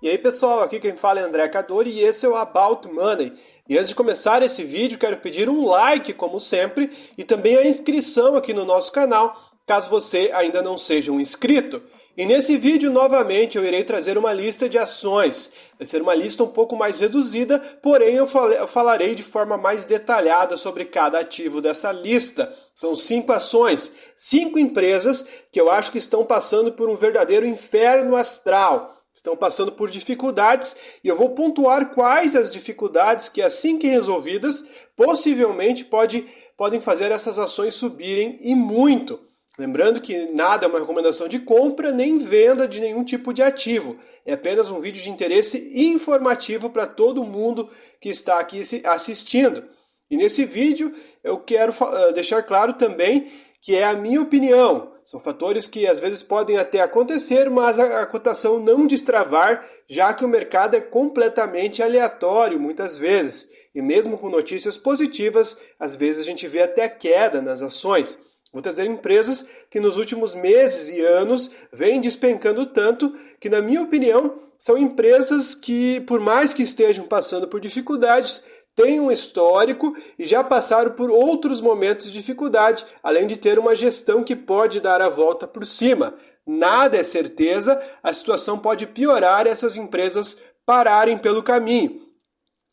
E aí pessoal, aqui quem fala é André Cadori e esse é o About Money. E antes de começar esse vídeo, quero pedir um like, como sempre, e também a inscrição aqui no nosso canal, caso você ainda não seja um inscrito. E nesse vídeo, novamente, eu irei trazer uma lista de ações. Vai ser uma lista um pouco mais reduzida, porém eu falarei de forma mais detalhada sobre cada ativo dessa lista. São 5 ações, 5 empresas que eu acho que estão passando por um verdadeiro inferno astral. Estão passando por dificuldades e eu vou pontuar quais as dificuldades que, assim que resolvidas, possivelmente podem fazer essas ações subirem e muito. Lembrando que nada é uma recomendação de compra nem venda de nenhum tipo de ativo. É apenas um vídeo de interesse informativo para todo mundo que está aqui assistindo. E nesse vídeo eu quero deixar claro também que é a minha opinião. São fatores que às vezes podem até acontecer, mas a cotação não destravar, já que o mercado é completamente aleatório muitas vezes. E mesmo com notícias positivas, às vezes a gente vê até queda nas ações. Vou trazer empresas que nos últimos meses e anos vêm despencando tanto que, na minha opinião, são empresas que, por mais que estejam passando por dificuldades, têm um histórico e já passaram por outros momentos de dificuldade, além de ter uma gestão que pode dar a volta por cima. Nada é certeza, a situação pode piorar e essas empresas pararem pelo caminho.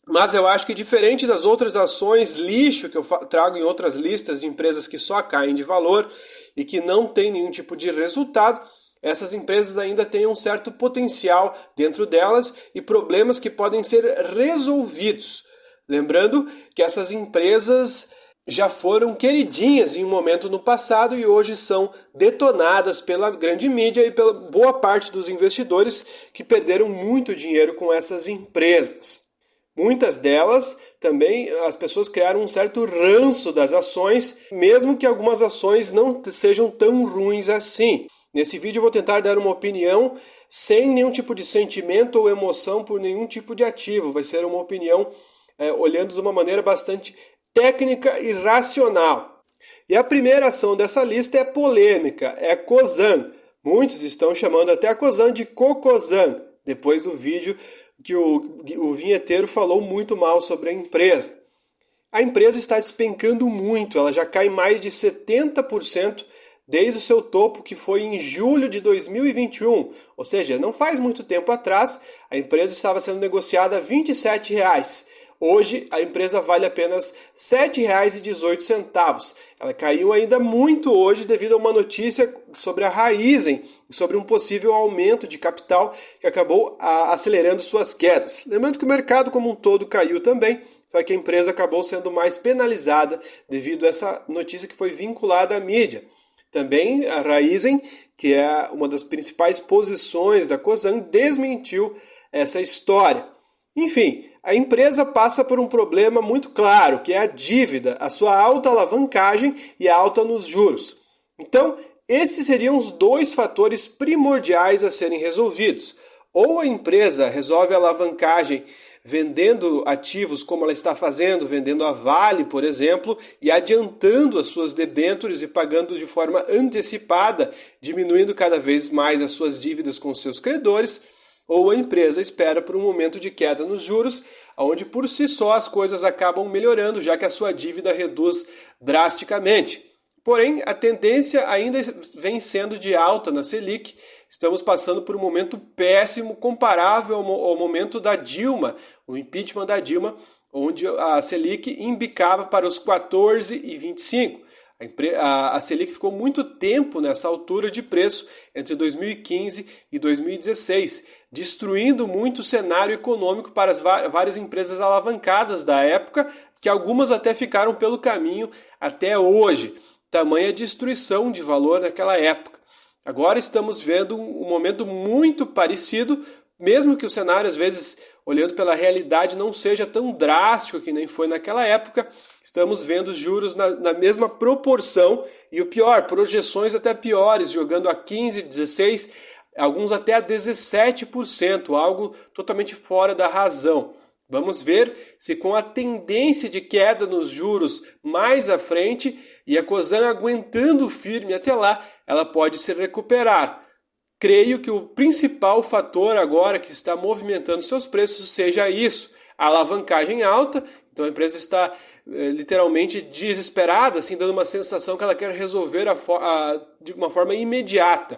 Mas eu acho que diferente das outras ações lixo que eu trago em outras listas de empresas que só caem de valor e que não tem nenhum tipo de resultado, essas empresas ainda têm um certo potencial dentro delas e problemas que podem ser resolvidos. Lembrando que essas empresas já foram queridinhas em um momento no passado e hoje são detonadas pela grande mídia e pela boa parte dos investidores que perderam muito dinheiro com essas empresas. Muitas delas também as pessoas criaram um certo ranço das ações, mesmo que algumas ações não sejam tão ruins assim. Nesse vídeo eu vou tentar dar uma opinião sem nenhum tipo de sentimento ou emoção por nenhum tipo de ativo. Vai ser uma opinião olhando de uma maneira bastante técnica e racional. E a primeira ação dessa lista é polêmica, é Cosan. Muitos estão chamando até a Cosan de Cocozan, depois do vídeo que o vinheteiro falou muito mal sobre a empresa. A empresa está despencando muito, ela já cai mais de 70% desde o seu topo, que foi em julho de 2021. Ou seja, não faz muito tempo atrás, a empresa estava sendo negociada a R$ 27. Hoje, a empresa vale apenas R$ 7,18. Ela caiu ainda muito hoje devido a uma notícia sobre a Raízen, sobre um possível aumento de capital que acabou acelerando suas quedas. Lembrando que o mercado como um todo caiu também, só que a empresa acabou sendo mais penalizada devido a essa notícia que foi vinculada à mídia. Também a Raízen, que é uma das principais posições da Cosan, desmentiu essa história. Enfim, a empresa passa por um problema muito claro, que é a dívida, a sua alta alavancagem e a alta nos juros. Então, esses seriam os dois fatores primordiais a serem resolvidos. Ou a empresa resolve a alavancagem vendendo ativos como ela está fazendo, vendendo a Vale, por exemplo, e adiantando as suas debêntures e pagando de forma antecipada, diminuindo cada vez mais as suas dívidas com seus credores, ou a empresa espera por um momento de queda nos juros, onde por si só as coisas acabam melhorando, já que a sua dívida reduz drasticamente. Porém, a tendência ainda vem sendo de alta na Selic. Estamos passando por um momento péssimo, comparável ao momento da Dilma, o impeachment da Dilma, onde a Selic embicava para os 14,25. A Selic ficou muito tempo nessa altura de preço, entre 2015 e 2016, destruindo muito o cenário econômico para as várias empresas alavancadas da época, que algumas até ficaram pelo caminho até hoje. Tamanha destruição de valor naquela época. Agora estamos vendo um momento muito parecido, mesmo que o cenário, às vezes, olhando pela realidade, não seja tão drástico que nem foi naquela época. Estamos vendo juros na mesma proporção e o pior, projeções até piores, jogando a 15%, 16%, alguns até a 17%, algo totalmente fora da razão. Vamos ver se com a tendência de queda nos juros mais à frente e a Cosan aguentando firme até lá, ela pode se recuperar. creio que o principal fator agora que está movimentando seus preços seja isso, a alavancagem alta. Então a empresa está literalmente desesperada, assim, dando uma sensação que ela quer resolver de uma forma imediata.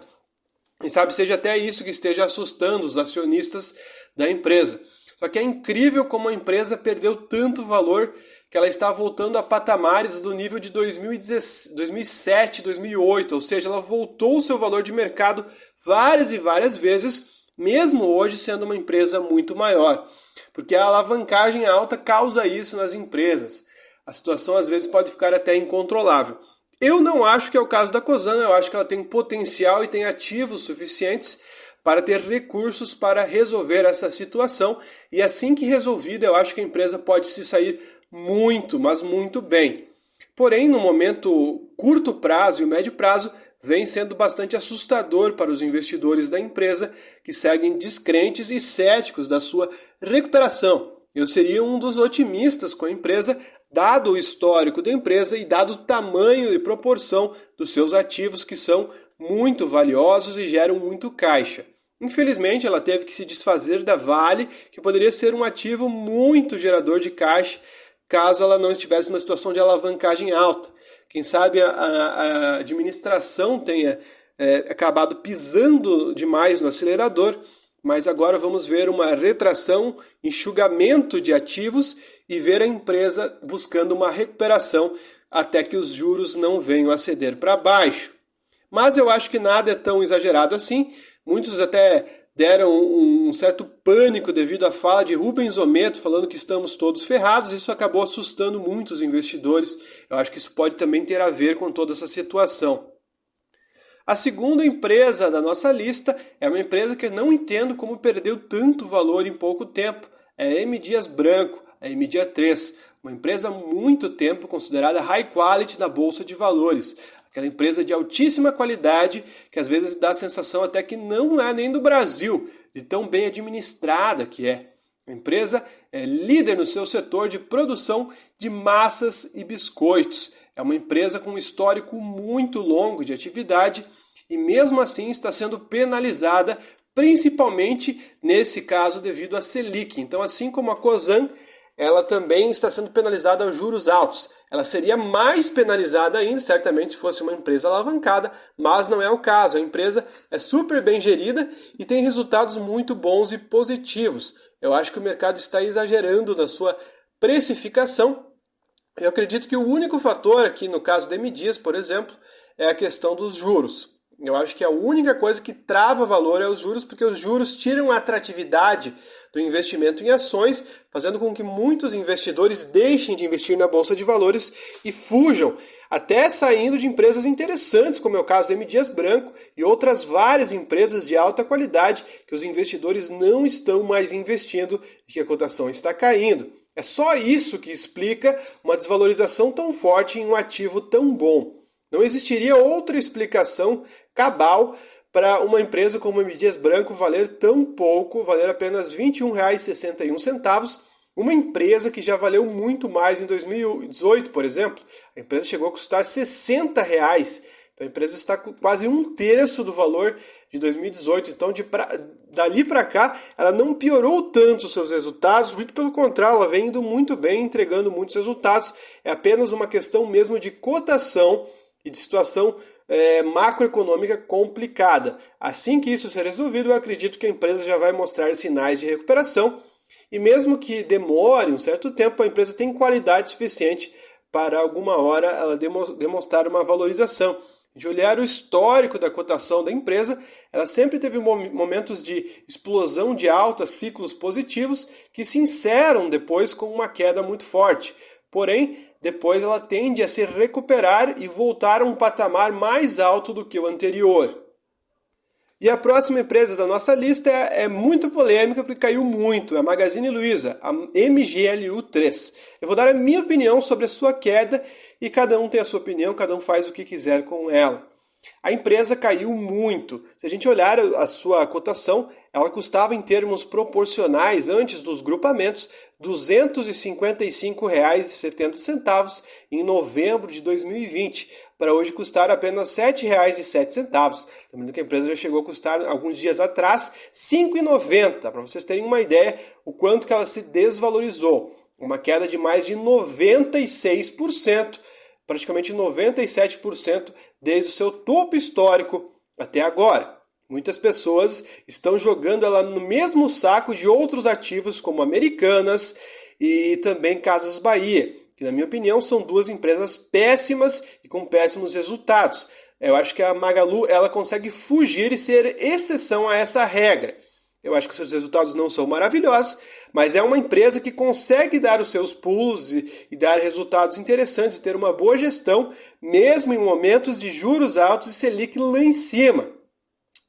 Quem sabe seja até isso que esteja assustando os acionistas da empresa. Só que é incrível como a empresa perdeu tanto valor que ela está voltando a patamares do nível de 2007, 2008, ou seja, ela voltou o seu valor de mercado várias e várias vezes, mesmo hoje sendo uma empresa muito maior. Porque a alavancagem alta causa isso nas empresas. A situação às vezes pode ficar até incontrolável. Eu não acho que é o caso da Cosan, eu acho que ela tem potencial e tem ativos suficientes para ter recursos para resolver essa situação. E assim que resolvida, eu acho que a empresa pode se sair muito, mas muito bem. Porém, no momento curto prazo e o médio prazo, vem sendo bastante assustador para os investidores da empresa, que seguem descrentes e céticos da sua recuperação. Eu seria um dos otimistas com a empresa, dado o histórico da empresa e dado o tamanho e proporção dos seus ativos, que são muito valiosos e geram muito caixa. Infelizmente, ela teve que se desfazer da Vale, que poderia ser um ativo muito gerador de caixa, caso ela não estivesse numa situação de alavancagem alta. Quem sabe a administração tenha acabado pisando demais no acelerador, mas agora vamos ver uma retração, enxugamento de ativos e ver a empresa buscando uma recuperação até que os juros não venham a ceder para baixo. Mas eu acho que nada é tão exagerado assim. Muitos até deram um certo pânico devido à fala de Rubens Ometo falando que estamos todos ferrados. Isso acabou assustando muitos investidores. Eu acho que isso pode também ter a ver com toda essa situação. A segunda empresa da nossa lista é uma empresa que eu não entendo como perdeu tanto valor em pouco tempo. É a M. Dias Branco, a MDia3, uma empresa há muito tempo considerada high quality na Bolsa de Valores. Aquela empresa de altíssima qualidade que às vezes dá a sensação até que não é nem do Brasil, de tão bem administrada que é. A empresa é líder no seu setor de produção de massas e biscoitos. É uma empresa com um histórico muito longo de atividade e mesmo assim está sendo penalizada, principalmente nesse caso devido à Selic. Então, assim como a Cosan, ela também está sendo penalizada aos juros altos. Ela seria mais penalizada ainda, certamente, se fosse uma empresa alavancada, mas não é o caso. A empresa é super bem gerida e tem resultados muito bons e positivos. Eu acho que o mercado está exagerando na sua precificação. Eu acredito que o único fator aqui, no caso da M. Dias, por exemplo, é a questão dos juros. Eu acho que a única coisa que trava valor é os juros, porque os juros tiram a atratividade do investimento em ações, fazendo com que muitos investidores deixem de investir na Bolsa de Valores e fujam, até saindo de empresas interessantes, como é o caso da M. Dias Branco e outras várias empresas de alta qualidade que os investidores não estão mais investindo e que a cotação está caindo. É só isso que explica uma desvalorização tão forte em um ativo tão bom. Não existiria outra explicação cabal para uma empresa como a M. Dias Branco valer tão pouco, valer apenas R$ 21,61, uma empresa que já valeu muito mais em 2018, por exemplo. A empresa chegou a custar R$ 60. Então a empresa está com quase um terço do valor de 2018. Então dali para cá ela não piorou tanto os seus resultados, muito pelo contrário, ela vem indo muito bem, entregando muitos resultados. É apenas uma questão mesmo de cotação e de situação macroeconômica complicada. Assim que isso ser resolvido, eu acredito que a empresa já vai mostrar sinais de recuperação e mesmo que demore um certo tempo, a empresa tem qualidade suficiente para alguma hora ela demonstrar uma valorização. De olhar o histórico da cotação da empresa, ela sempre teve momentos de explosão de alta, ciclos positivos, que se encerram depois com uma queda muito forte. Porém, depois ela tende a se recuperar e voltar a um patamar mais alto do que o anterior. E a próxima empresa da nossa lista é muito polêmica porque caiu muito, é a Magazine Luiza, a MGLU3. Eu vou dar a minha opinião sobre a sua queda e cada um tem a sua opinião, cada um faz o que quiser com ela. A empresa caiu muito. Se a gente olhar a sua cotação, ela custava em termos proporcionais, antes dos grupamentos, R$ 255,70 em novembro de 2020. para hoje custar apenas R$ 7,07. Lembrando que a empresa já chegou a custar, alguns dias atrás, R$ 5,90, para vocês terem uma ideia o quanto que ela se desvalorizou. Uma queda de mais de 96%, praticamente 97% desde o seu topo histórico até agora. Muitas pessoas estão jogando ela no mesmo saco de outros ativos como Americanas e também Casas Bahia, que na minha opinião são duas empresas péssimas e com péssimos resultados. Eu acho que a Magalu ela consegue fugir e ser exceção a essa regra. Eu acho que os seus resultados não são maravilhosos, mas é uma empresa que consegue dar os seus pulos e dar resultados interessantes, ter uma boa gestão, mesmo em momentos de juros altos e Selic lá em cima.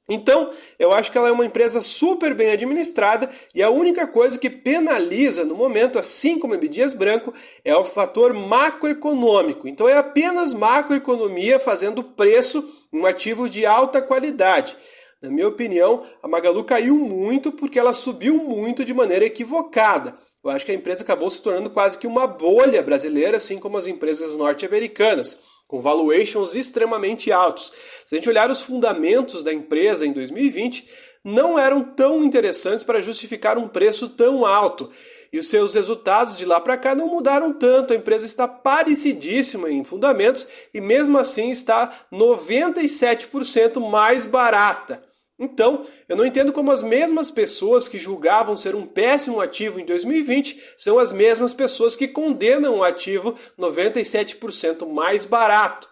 Então, eu acho que ela é uma empresa super bem administrada e a única coisa que penaliza no momento, assim como a B. Dias Branco, é o fator macroeconômico. Então, é apenas macroeconomia fazendo preço em um ativo de alta qualidade. Na minha opinião, a Magalu caiu muito porque ela subiu muito de maneira equivocada. Eu acho que a empresa acabou se tornando quase que uma bolha brasileira, assim como as empresas norte-americanas, com valuations extremamente altos. Se a gente olhar os fundamentos da empresa em 2020, não eram tão interessantes para justificar um preço tão alto. E os seus resultados de lá para cá não mudaram tanto. A empresa está parecidíssima em fundamentos e mesmo assim está 97% mais barata. Então, eu não entendo como as mesmas pessoas que julgavam ser um péssimo ativo em 2020 são as mesmas pessoas que condenam o ativo 97% mais barato.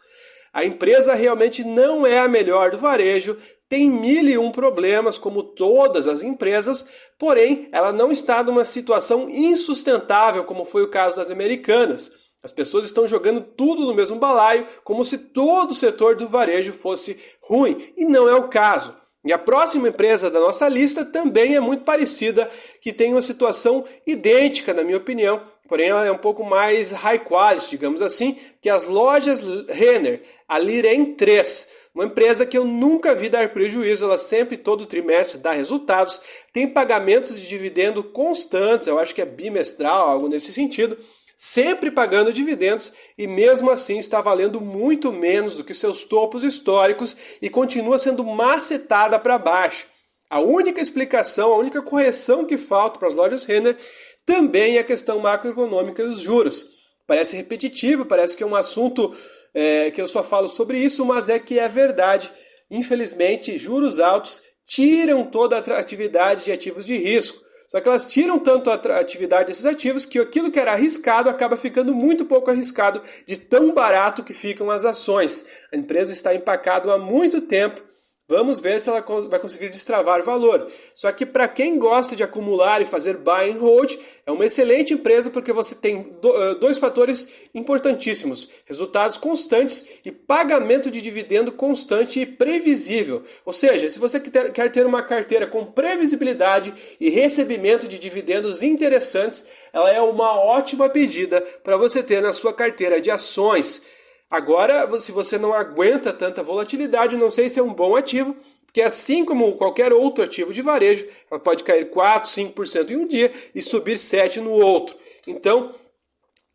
A empresa realmente não é a melhor do varejo, tem 1001 problemas, como todas as empresas, porém, ela não está numa situação insustentável, como foi o caso das Americanas. As pessoas estão jogando tudo no mesmo balaio, como se todo o setor do varejo fosse ruim, e não é o caso. E a próxima empresa da nossa lista também é muito parecida, que tem uma situação idêntica, na minha opinião, porém ela é um pouco mais high quality, digamos assim, que as lojas Renner, a Liren 3, uma empresa que eu nunca vi dar prejuízo, ela sempre, todo trimestre, dá resultados, tem pagamentos de dividendo constantes, eu acho que é bimestral, algo nesse sentido, sempre pagando dividendos e mesmo assim está valendo muito menos do que seus topos históricos e continua sendo macetada para baixo. A única explicação, a única correção que falta para as lojas Renner também é a questão macroeconômica dos juros. Parece repetitivo, parece que é um assunto que eu só falo sobre isso, mas é que é verdade. Infelizmente, juros altos tiram toda a atratividade de ativos de risco. Só que elas tiram tanto a atividade desses ativos que aquilo que era arriscado acaba ficando muito pouco arriscado de tão barato que ficam as ações. A empresa está empacada há muito tempo. Vamos ver se ela vai conseguir destravar valor. Só que para quem gosta de acumular e fazer buy and hold, é uma excelente empresa porque você tem dois fatores importantíssimos. Resultados constantes e pagamento de dividendo constante e previsível. Ou seja, se você quer ter uma carteira com previsibilidade e recebimento de dividendos interessantes, ela é uma ótima pedida para você ter na sua carteira de ações. Agora, se você não aguenta tanta volatilidade, não sei se é um bom ativo, porque assim como qualquer outro ativo de varejo, ela pode cair 4, 5% em um dia e subir 7% no outro. Então,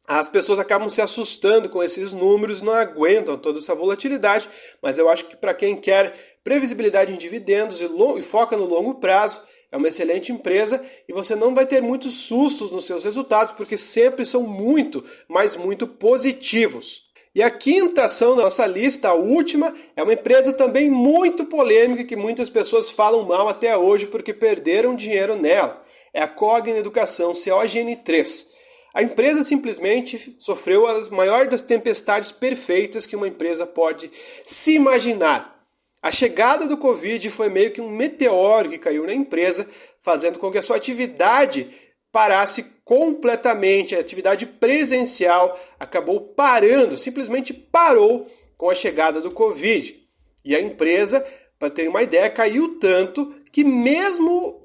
as pessoas acabam se assustando com esses números, não aguentam toda essa volatilidade, mas eu acho que para quem quer previsibilidade em dividendos e foca no longo prazo, é uma excelente empresa e você não vai ter muitos sustos nos seus resultados, porque sempre são muito, mas muito positivos. E a quinta ação da nossa lista, a última, é uma empresa também muito polêmica que muitas pessoas falam mal até hoje porque perderam dinheiro nela. É a Cogna Educação, COGN3. A empresa simplesmente sofreu as maiores das tempestades perfeitas que uma empresa pode se imaginar. A chegada do Covid foi meio que um meteoro que caiu na empresa, fazendo com que a sua atividade parasse completamente. A atividade presencial acabou parando, simplesmente parou com a chegada do Covid. E a empresa, para ter uma ideia, caiu tanto que mesmo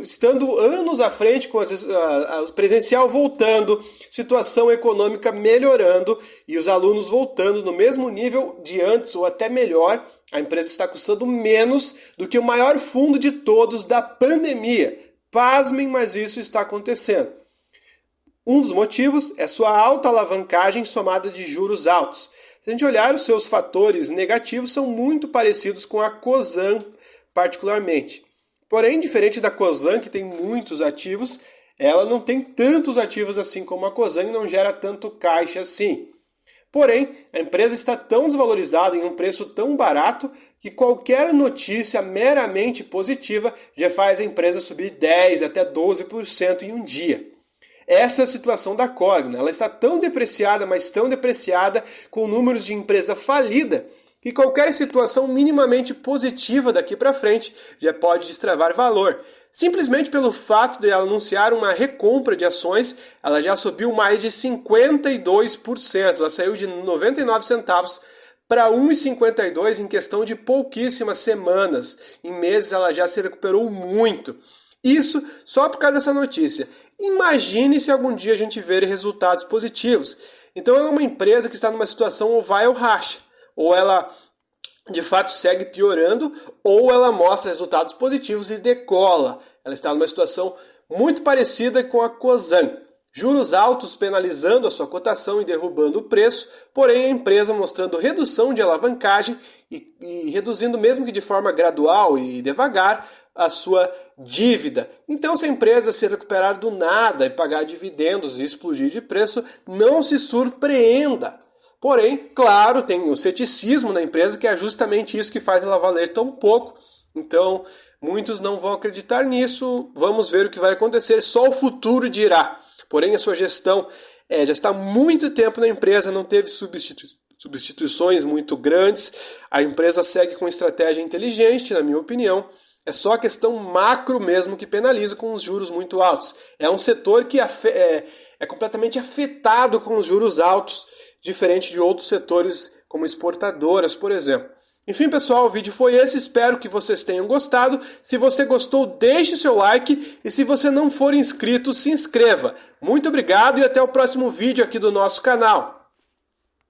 estando anos à frente com o presencial voltando, situação econômica melhorando e os alunos voltando no mesmo nível de antes ou até melhor, a empresa está custando menos do que o maior fundo de todos da pandemia. Pasmem, mas isso está acontecendo. Um dos motivos é sua alta alavancagem somada de juros altos. Se a gente olhar os seus fatores negativos, são muito parecidos com a Cosan, particularmente. Porém, diferente da Cosan, que tem muitos ativos, ela não tem tantos ativos assim como a Cosan e não gera tanto caixa assim. Porém, a empresa está tão desvalorizada em um preço tão barato que qualquer notícia meramente positiva já faz a empresa subir 10 até 12% em um dia. Essa é a situação da Cogna. Ela está tão depreciada, mas tão depreciada, com números de empresa falida, que qualquer situação minimamente positiva daqui para frente já pode destravar valor. Simplesmente pelo fato de ela anunciar uma recompra de ações, ela já subiu mais de 52%. Ela saiu de 99 centavos para 1,52 em questão de pouquíssimas semanas. Em meses ela já se recuperou muito. Isso só por causa dessa notícia. Imagine se algum dia a gente ver resultados positivos. Então ela é uma empresa que está numa situação ou vai ou racha. Ou ela de fato segue piorando, ou ela mostra resultados positivos e decola. Ela está numa situação muito parecida com a Cosan. Juros altos penalizando a sua cotação e derrubando o preço, porém a empresa mostrando redução de alavancagem e reduzindo, mesmo que de forma gradual e devagar, a sua dívida. Então, se a empresa se recuperar do nada e pagar dividendos e explodir de preço, não se surpreenda. Porém, claro, tem o ceticismo na empresa, que é justamente isso que faz ela valer tão pouco. Então, muitos não vão acreditar nisso. Vamos ver o que vai acontecer, só o futuro dirá. Porém, a sua gestão já está há muito tempo na empresa, não teve substituições muito grandes. A empresa segue com estratégia inteligente, na minha opinião. É só a questão macro mesmo que penaliza com os juros muito altos. É um setor que é completamente afetado com os juros altos, diferente de outros setores como exportadoras, por exemplo. Enfim, pessoal, o vídeo foi esse. Espero que vocês tenham gostado. Se você gostou, deixe o seu like. E se você não for inscrito, se inscreva. Muito obrigado e até o próximo vídeo aqui do nosso canal.